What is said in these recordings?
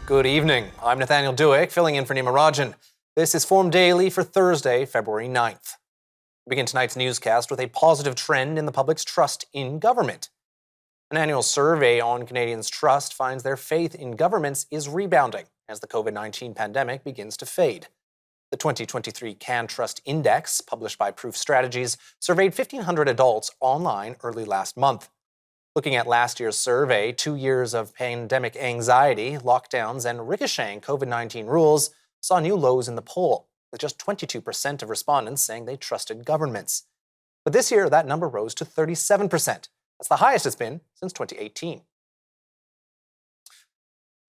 Good evening. I'm Nathaniel Dueck, filling in for Nima Rajan. This is Forum Daily for Thursday, February 9th. We begin tonight's newscast with a positive trend in the public's trust in government. An annual survey on Canadians' trust finds their faith in governments is rebounding as the COVID-19 pandemic begins to fade. The 2023 CanTrust Index, published by Proof Strategies, surveyed 1,500 adults online early last month. Looking at last year's survey, 2 years of pandemic anxiety, lockdowns, and ricocheting COVID-19 rules saw new lows in the poll, with just 22% of respondents saying they trusted governments. But this year, that number rose to 37%. That's the highest it's been since 2018.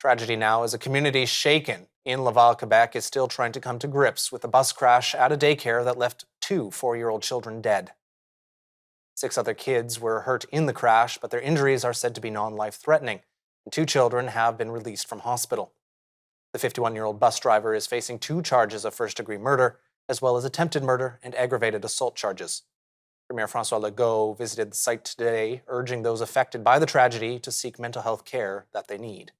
Tragedy now as a community shaken in Laval, Quebec is still trying to come to grips with a bus crash at a daycare that left 2 4-year-old children dead. 6 other kids were hurt in the crash, but their injuries are said to be non-life-threatening, and 2 children have been released from hospital. The 51-year-old bus driver is facing 2 charges of first-degree murder, as well as attempted murder and aggravated assault charges. Premier François Legault visited the site today, urging those affected by the tragedy to seek mental health care that they need.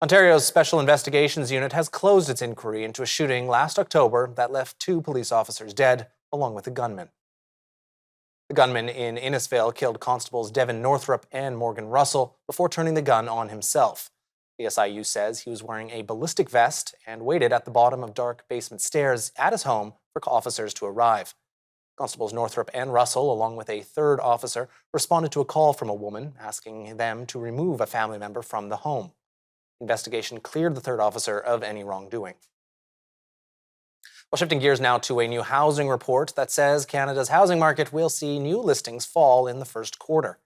Ontario's Special Investigations Unit has closed its inquiry into a shooting last October that left 2 police officers dead, along with a gunman. The gunman in Innisfail killed constables Devin Northrup and Morgan Russell before turning the gun on himself. The SIU says he was wearing a ballistic vest and waited at the bottom of dark basement stairs at his home for officers to arrive. Constables Northrup and Russell, along with a 3rd officer, responded to a call from a woman asking them to remove a family member from the home. Investigation cleared the 3rd officer of any wrongdoing. Well, shifting gears now to a new housing report that says Canada's housing market will see new listings fall in the first quarter.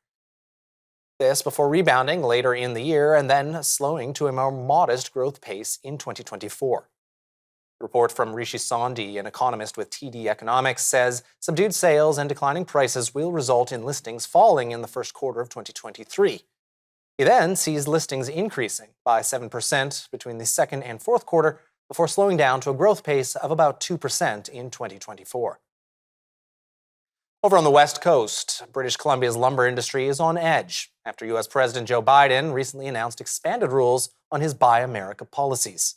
This before rebounding later in the year and then slowing to a more modest growth pace in 2024. The report from Rishi Sondhi, an economist with TD Economics, says subdued sales and declining prices will result in listings falling in the first quarter of 2023. He then sees listings increasing by 7% between the second and fourth quarter, before slowing down to a growth pace of about 2% in 2024. Over on the West Coast, British Columbia's lumber industry is on edge after U.S. President Joe Biden recently announced expanded rules on his Buy America policies.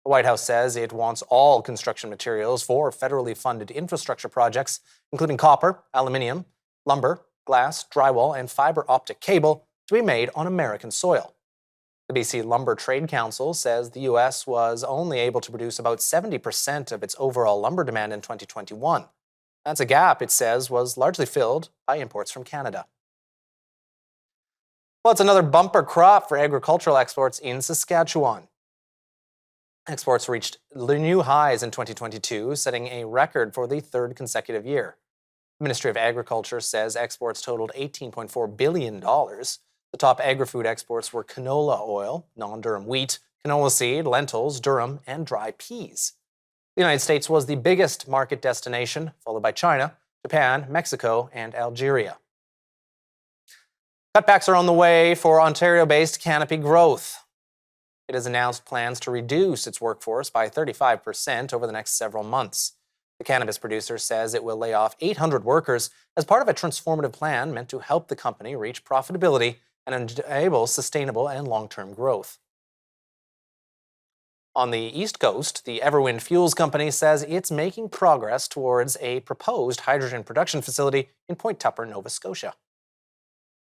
The White House says it wants all construction materials for federally funded infrastructure projects, including copper, aluminium, lumber, glass, drywall, and fiber optic cable, to be made on American soil. The BC Lumber Trade Council says the U.S. was only able to produce about 70% of its overall lumber demand in 2021. That's a gap, it says, was largely filled by imports from Canada. Well, it's another bumper crop for agricultural exports in Saskatchewan. Exports reached new highs in 2022, setting a record for the 3rd consecutive year. The Ministry of Agriculture says exports totaled $18.4 billion. The top agri-food exports were canola oil, non-durum wheat, canola seed, lentils, durum, and dry peas. The United States was the biggest market destination, followed by China, Japan, Mexico, and Algeria. Cutbacks are on the way for Ontario-based Canopy Growth. It has announced plans to reduce its workforce by 35% over the next several months. The cannabis producer says it will lay off 800 workers as part of a transformative plan meant to help the company reach profitability and enable sustainable and long-term growth. On the East Coast, the Everwind Fuels Company says it's making progress towards a proposed hydrogen production facility in Point Tupper, Nova Scotia.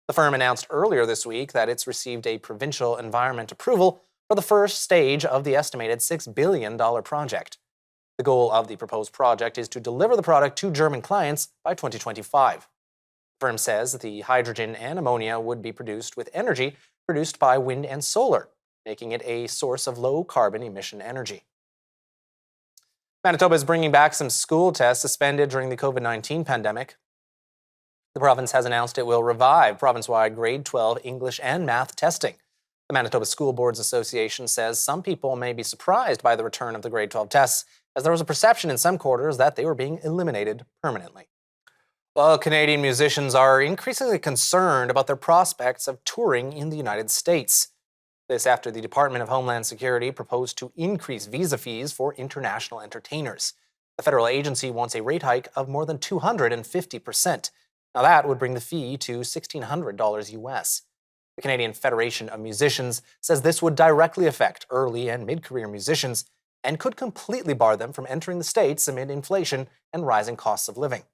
The firm announced earlier this week that it's received a provincial environment approval for the first stage of the estimated $6 billion project. The goal of the proposed project is to deliver the product to German clients by 2025. The firm says the hydrogen and ammonia would be produced with energy produced by wind and solar, making it a source of low-carbon emission energy. Manitoba is bringing back some school tests suspended during the COVID-19 pandemic. The province has announced it will revive province-wide grade 12 English and math testing. The Manitoba School Boards Association says some people may be surprised by the return of the grade 12 tests, as there was a perception in some quarters that they were being eliminated permanently. Well, Canadian musicians are increasingly concerned about their prospects of touring in the United States. This after the Department of Homeland Security proposed to increase visa fees for international entertainers. The federal agency wants a rate hike of more than 250%. Now that would bring the fee to $1,600 US. The Canadian Federation of Musicians says this would directly affect early and mid-career musicians and could completely bar them from entering the States amid inflation and rising costs of living.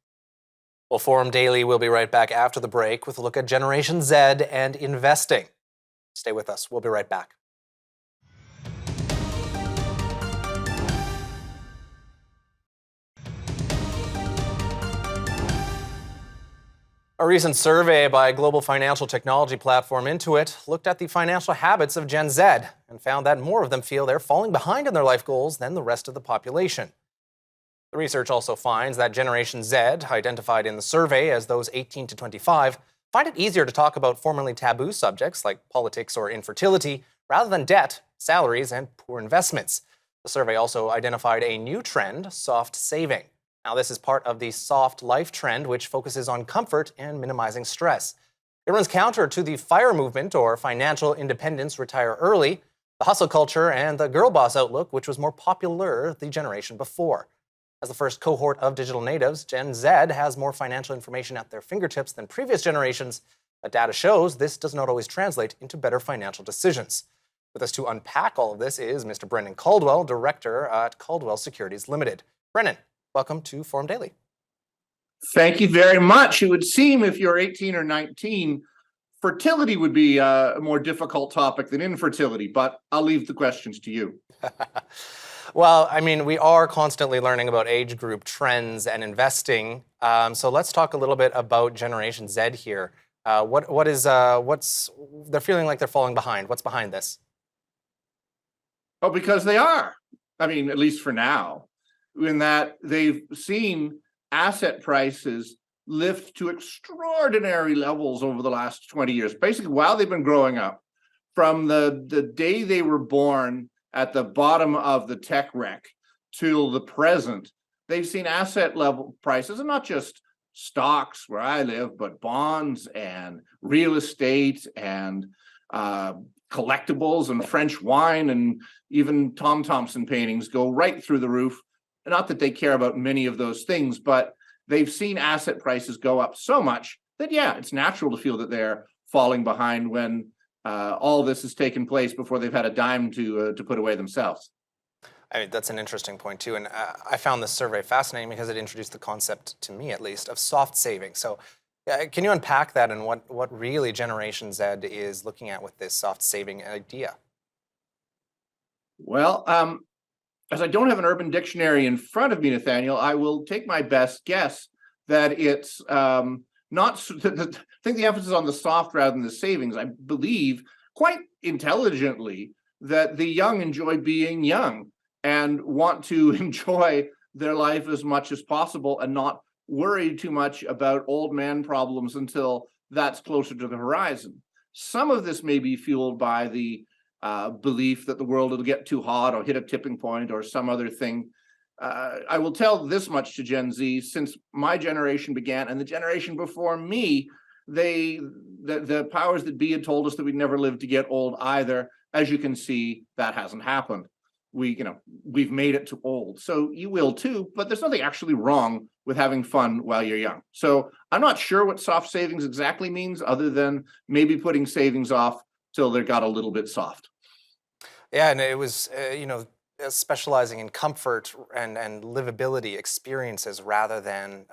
Well, Forum Daily will be right back after the break with a look at Generation Z and investing. Stay with us. We'll be right back. A recent survey by global financial technology platform Intuit looked at the financial habits of Gen Z and found that more of them feel they're falling behind in their life goals than the rest of the population. The research also finds that Generation Z, identified in the survey as those 18 to 25, find it easier to talk about formerly taboo subjects like politics or infertility rather than debt, salaries, and poor investments. The survey also identified a new trend, soft saving. Now, this is part of the soft life trend, which focuses on comfort and minimizing stress. It runs counter to the FIRE movement, or financial independence, retire early, the hustle culture, and the girl boss outlook, which was more popular the generation before. As the first cohort of digital natives, Gen Z has more financial information at their fingertips than previous generations, but data shows this does not always translate into better financial decisions. With us to unpack all of this is Mr. Brendan Caldwell, Director at Caldwell Securities Ltd. Brendan, welcome to Forum Daily. Thank you very much. It would seem if you're 18 or 19, fertility would be a more difficult topic than infertility, but I'll leave the questions to you. Well, I mean, we are constantly learning about age group trends and investing. So let's talk a little bit about Generation Z here. What's they're feeling like they're falling behind? What's behind this? Oh, because they are. I mean, at least for now, in that they've seen asset prices lift to extraordinary levels over the last 20 years, basically while they've been growing up. From the day they were born at the bottom of the tech wreck till the present, they've seen asset level prices, and not just stocks where I live, but bonds and real estate and collectibles and French wine and even Tom Thompson paintings go right through the roof. Not that they care about many of those things, but they've seen asset prices go up so much that, yeah, it's natural to feel that they're falling behind when all this has taken place before they've had a dime to put away themselves. I mean, that's an interesting point, too. And I found this survey fascinating because it introduced the concept, to me at least, of soft saving. So can you unpack that and what really Generation Z is looking at with this soft saving idea? Well, as I don't have an Urban Dictionary in front of me, Nathaniel, I will take my best guess that it's not. I think the emphasis on the soft rather than the savings. I believe quite intelligently that the young enjoy being young and want to enjoy their life as much as possible and not worry too much about old man problems until that's closer to the horizon. Some of this may be fueled by the belief that the world will get too hot or hit a tipping point or some other thing. I will tell this much to Gen Z: since my generation began and the generation before me, the powers that be had told us that we'd never live to get old either. As you can see, that hasn't happened. We've made it to old, so you will too. But there's nothing actually wrong with having fun while you're young. So I'm not sure what soft savings exactly means, other than maybe putting savings off till they got a little bit soft. Yeah, and it was specializing in comfort and livability experiences rather than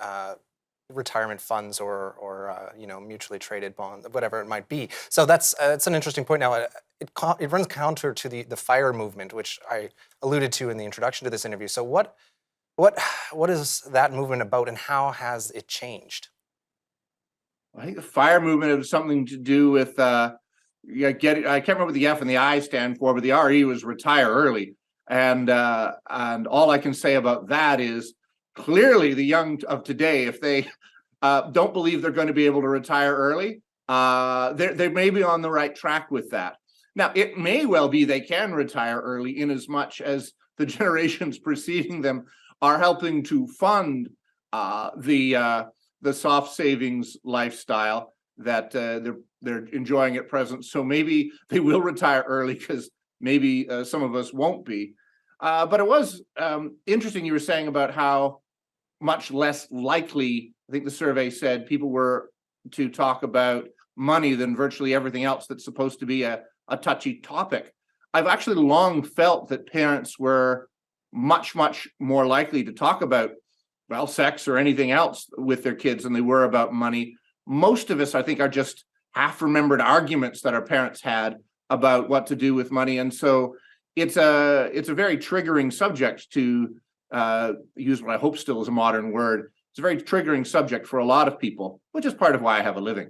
retirement funds or mutually traded bonds, whatever it might be. So that's an interesting point. Now, it runs counter to the FIRE movement, which I alluded to in the introduction to this interview. So what is that movement about, and how has it changed? I think the FIRE movement has something to do with I can't remember what the F and the I stand for, but the RE was retire early. And all I can say about that is clearly the young of today, if they don't believe they're going to be able to retire early, they may be on the right track with that. Now, it may well be they can retire early in as much as the generations preceding them are helping to fund the soft savings lifestyle that they're enjoying at present. So maybe they will retire early, because maybe some of us won't be. But it was interesting you were saying about how much less likely, I think the survey said, people were to talk about money than virtually everything else that's supposed to be a touchy topic. I've actually long felt that parents were much, much more likely to talk about, well, sex or anything else with their kids than they were about money. Most of us, I think, are just half-remembered arguments that our parents had about what to do with money. And so it's a very triggering subject to use what I hope still is a modern word. It's a very triggering subject for a lot of people, which is part of why I have a living.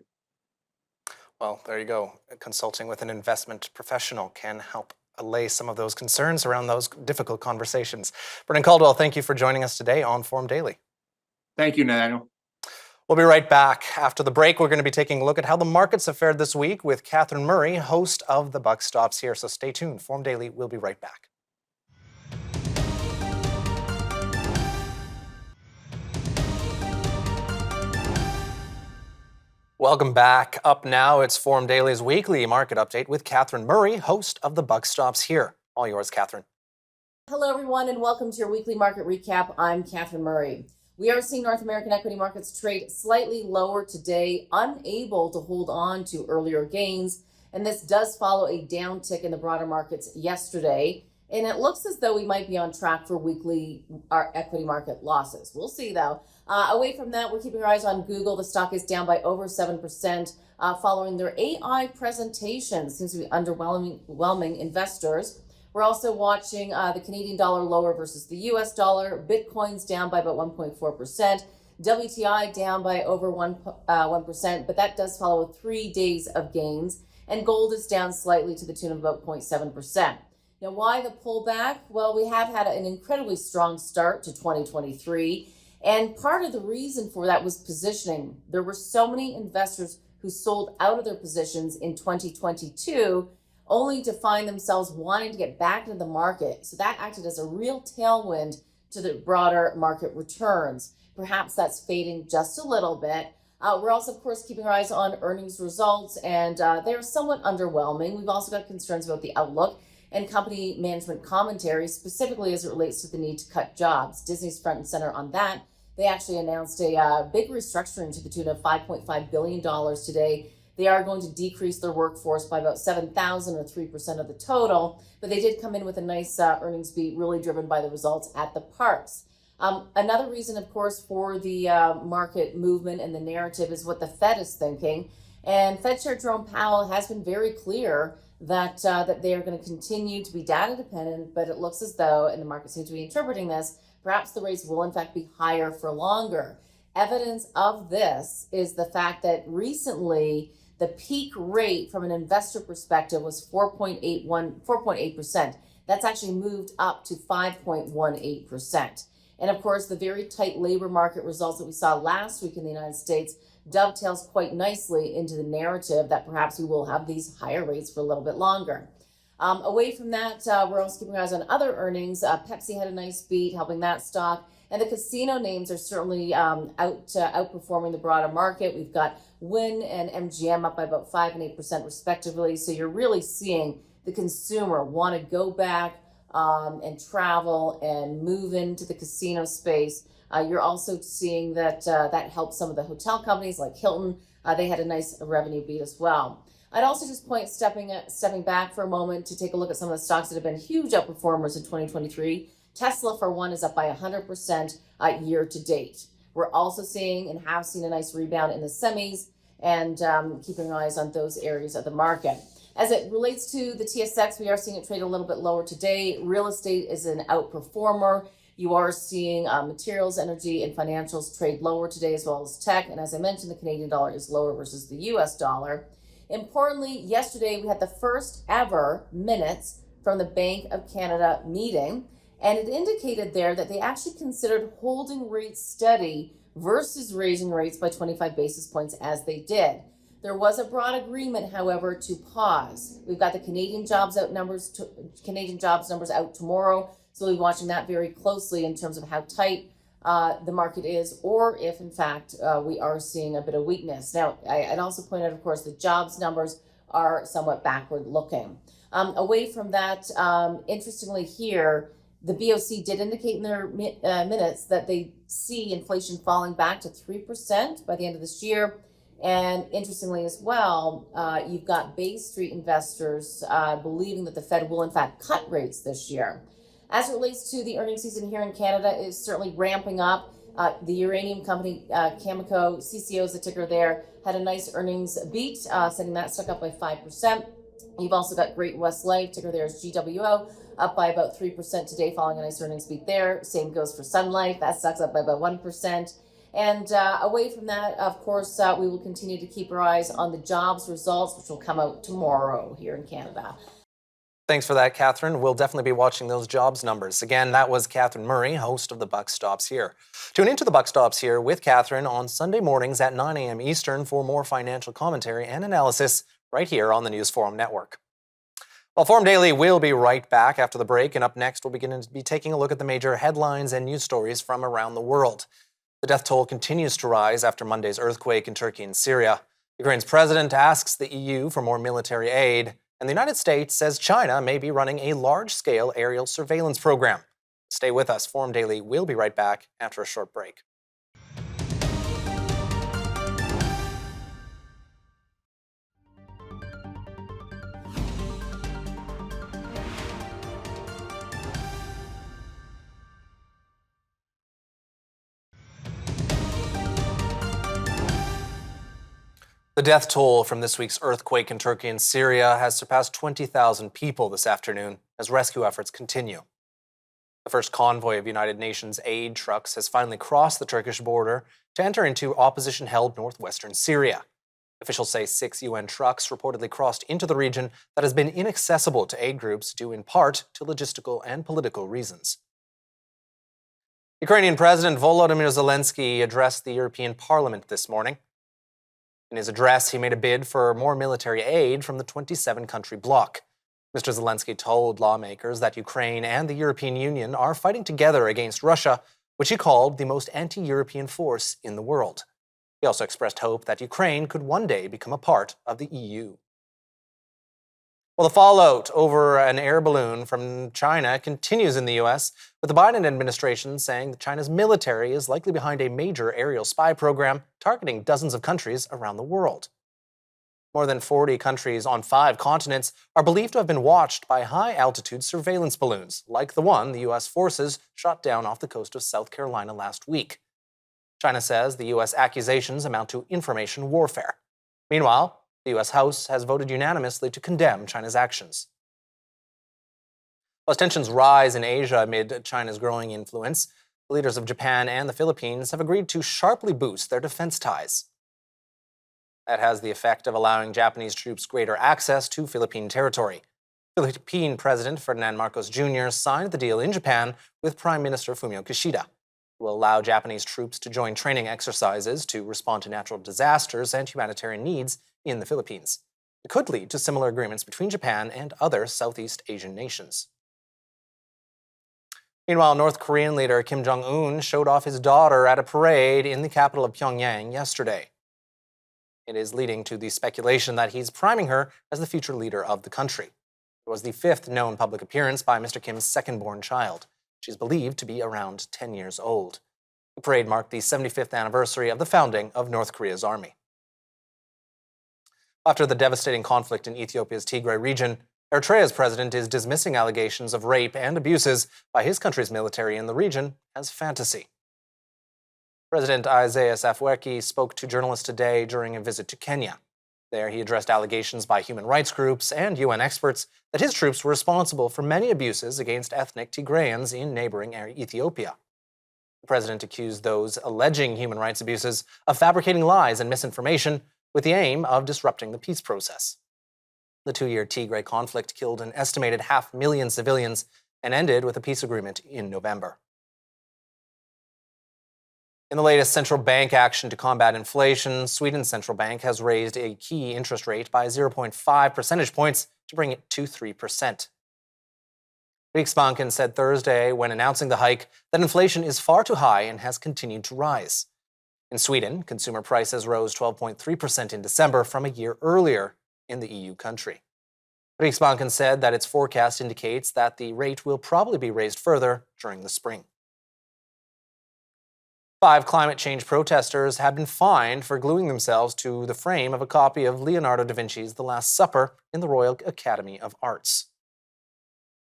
Well, there you go. Consulting with an investment professional can help allay some of those concerns around those difficult conversations. Brendan Caldwell, thank you for joining us today on Forum Daily. Thank you, Nathaniel. We'll be right back. After the break, we're going to be taking a look at how the markets have fared this week with Catherine Murray, host of The Buck Stops Here. So stay tuned. Forum Daily, we'll be right back. Welcome back. Up now, it's Forum Daily's weekly market update with Catherine Murray, host of The Buck Stops Here. All yours, Catherine. Hello, everyone, and welcome to your weekly market recap. I'm Catherine Murray. We are seeing North American equity markets trade slightly lower today, unable to hold on to earlier gains. And this does follow a downtick in the broader markets yesterday. And it looks as though we might be on track for weekly equity market losses. We'll see, though. Away from that, we're keeping our eyes on Google. The stock is down by over 7% following their AI presentation. Seems to be underwhelming investors. We're also watching the Canadian dollar lower versus the US dollar. Bitcoin's down by about 1.4%. WTI down by over 1%, but that does follow 3 days of gains. And gold is down slightly to the tune of about 0.7%. Now, why the pullback? Well, we have had an incredibly strong start to 2023. And part of the reason for that was positioning. There were so many investors who sold out of their positions in 2022 only to find themselves wanting to get back into the market. So that acted as a real tailwind to the broader market returns. Perhaps that's fading just a little bit. We're also, of course, keeping our eyes on earnings results, and they're somewhat underwhelming. We've also got concerns about the outlook and company management commentary, specifically as it relates to the need to cut jobs. Disney's front and center on that. They actually announced a big restructuring to the tune of $5.5 billion today. They are going to decrease their workforce by about 7,000 or 3% of the total, but they did come in with a nice earnings beat, really driven by the results at the parks. Another reason, of course, for the market movement and the narrative is what the Fed is thinking. And Fed Chair Jerome Powell has been very clear that they are going to continue to be data dependent, but it looks as though, and the market seems to be interpreting this, perhaps the rates will in fact be higher for longer. Evidence of this is the fact that recently the peak rate from an investor perspective was 4.8%. That's actually moved up to 5.18%. And of course, the very tight labor market results that we saw last week in the United States dovetails quite nicely into the narrative that perhaps we will have these higher rates for a little bit longer. Away from that, we're also keeping our eyes on other earnings. Pepsi had a nice beat, helping that stock. And the casino names are certainly outperforming the broader market. We've got Wynn and MGM up by about 5 and 8% respectively. So you're really seeing the consumer want to go back and travel and move into the casino space. You're also seeing that that helps some of the hotel companies like Hilton. They had a nice revenue beat as well. I'd also just point stepping back for a moment to take a look at some of the stocks that have been huge outperformers in 2023. Tesla, for one, is up by 100% year to date. We're also seeing and have seen a nice rebound in the semis and keeping our eyes on those areas of the market. As it relates to the TSX, we are seeing it trade a little bit lower today. Real estate is an outperformer. You are seeing materials, energy, and financials trade lower today, as well as tech. And as I mentioned, the Canadian dollar is lower versus the US dollar. Importantly, yesterday we had the first ever minutes from the Bank of Canada meeting, and it indicated there that they actually considered holding rates steady versus raising rates by 25 basis points as they did. There was a broad agreement, however, to pause. We've got the Canadian jobs numbers out tomorrow, so we'll be watching that very closely in terms of how tight the market is, or if in fact we are seeing a bit of weakness. Now, I'd also point out, of course, the jobs numbers are somewhat backward looking. Away from that, interestingly here, the BOC did indicate in their minutes that they see inflation falling back to 3% by the end of this year. And interestingly as well, you've got Bay Street investors believing that the Fed will in fact cut rates this year. As it relates to the earnings season here in Canada, is certainly ramping up. The uranium company Cameco, CCO is the ticker there, had a nice earnings beat, setting that stock up by 5%. You've also got Great West Life, ticker there is GWO, up by about 3% today, following a nice earnings beat there. Same goes for Sun Life, that stock's up by about 1%. And away from that, of course, we will continue to keep our eyes on the jobs results, which will come out tomorrow here in Canada. Thanks for that, Catherine. We'll definitely be watching those jobs numbers. Again, that was Catherine Murray, host of The Buck Stops Here. Tune into The Buck Stops Here with Catherine on Sunday mornings at 9 a.m. Eastern for more financial commentary and analysis right here on the News Forum Network. Well, Forum Daily will be right back after the break, and up next we'll begin to be taking a look at the major headlines and news stories from around the world. The death toll continues to rise after Monday's earthquake in Turkey and Syria. Ukraine's president asks the EU for more military aid, and the United States says China may be running a large-scale aerial surveillance program. Stay with us. Forum Daily will be right back after a short break. The death toll from this week's earthquake in Turkey and Syria has surpassed 20,000 people this afternoon as rescue efforts continue. The first convoy of United Nations aid trucks has finally crossed the Turkish border to enter into opposition-held northwestern Syria. Officials say 6 UN trucks reportedly crossed into the region that has been inaccessible to aid groups due in part to logistical and political reasons. Ukrainian President Volodymyr Zelensky addressed the European Parliament this morning. In his address, he made a bid for more military aid from the 27-country bloc. Mr. Zelensky told lawmakers that Ukraine and the European Union are fighting together against Russia, which he called the most anti-European force in the world. He also expressed hope that Ukraine could one day become a part of the EU. Well, the fallout over an air balloon from China continues in the U.S., with the Biden administration saying that China's military is likely behind a major aerial spy program targeting dozens of countries around the world. More than 40 countries on 5 continents are believed to have been watched by high-altitude surveillance balloons, like the one the U.S. forces shot down off the coast of South Carolina last week. China says the U.S. accusations amount to information warfare. Meanwhile, the U.S. House has voted unanimously to condemn China's actions. As tensions rise in Asia amid China's growing influence, the leaders of Japan and the Philippines have agreed to sharply boost their defense ties. That has the effect of allowing Japanese troops greater access to Philippine territory. Philippine President Ferdinand Marcos Jr. signed the deal in Japan with Prime Minister Fumio Kishida. It will allow Japanese troops to join training exercises to respond to natural disasters and humanitarian needs in the Philippines. It could lead to similar agreements between Japan and other Southeast Asian nations. Meanwhile, North Korean leader Kim Jong-un showed off his daughter at a parade in the capital of Pyongyang yesterday. It is leading to the speculation that he's priming her as the future leader of the country. It was the 5th known public appearance by Mr. Kim's second-born child. She's believed to be around 10 years old. The parade marked the 75th anniversary of the founding of North Korea's army. After the devastating conflict in Ethiopia's Tigray region, Eritrea's president is dismissing allegations of rape and abuses by his country's military in the region as fantasy. President Isaias Afwerki spoke to journalists today during a visit to Kenya. There, he addressed allegations by human rights groups and UN experts that his troops were responsible for many abuses against ethnic Tigrayans in neighboring Ethiopia. The president accused those alleging human rights abuses of fabricating lies and misinformation with the aim of disrupting the peace process. The 2-year Tigray conflict killed an estimated 500,000 civilians and ended with a peace agreement in November. In the latest central bank action to combat inflation, Sweden's central bank has raised a key interest rate by 0.5 percentage points to bring it to 3%. Riksbanken said Thursday, when announcing the hike, that inflation is far too high and has continued to rise. In Sweden, consumer prices rose 12.3% in December from a year earlier in the EU country. Riksbanken said that its forecast indicates that the rate will probably be raised further during the spring. 5 climate change protesters have been fined for gluing themselves to the frame of a copy of Leonardo da Vinci's The Last Supper in the Royal Academy of Arts.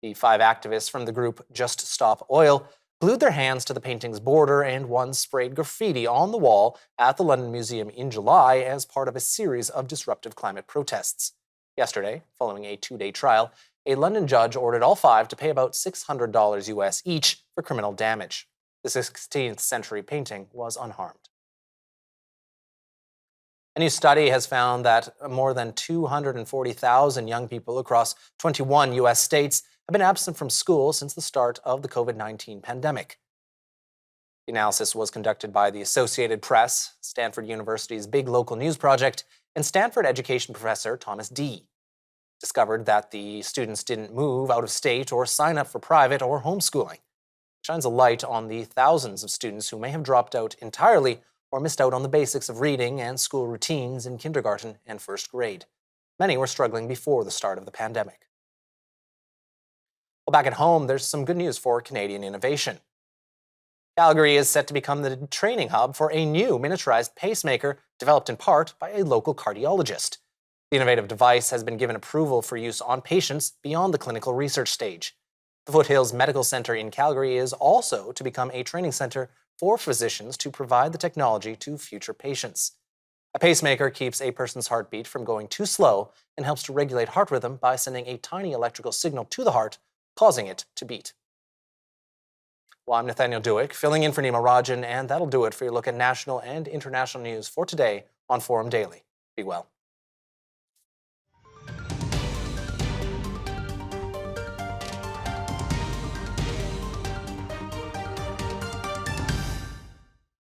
The 5 activists from the group Just Stop Oil glued their hands to the painting's border, and one sprayed graffiti on the wall at the London Museum in July as part of a series of disruptive climate protests. Yesterday, following a 2-day trial, a London judge ordered all 5 to pay about $600 US each for criminal damage. The 16th century painting was unharmed. A new study has found that more than 240,000 young people across 21 U.S. states have been absent from school since the start of the COVID-19 pandemic. The analysis was conducted by the Associated Press, Stanford University's big local news project, and Stanford education professor Thomas D. Discovered that the students didn't move out of state or sign up for private or homeschooling. It shines a light on the thousands of students who may have dropped out entirely or missed out on the basics of reading and school routines in kindergarten and first grade. Many were struggling before the start of the pandemic. Well, back at home, there's some good news for Canadian innovation. Calgary is set to become the training hub for a new miniaturized pacemaker developed in part by a local cardiologist. The innovative device has been given approval for use on patients beyond the clinical research stage. The Foothills Medical Centre in Calgary is also to become a training centre for physicians to provide the technology to future patients. A pacemaker keeps a person's heartbeat from going too slow and helps to regulate heart rhythm by sending a tiny electrical signal to the heart, causing it to beat. Well, I'm Nathaniel Dueck, filling in for Nima Rajan, and that'll do it for your look at national and international news for today on Forum Daily. Be well.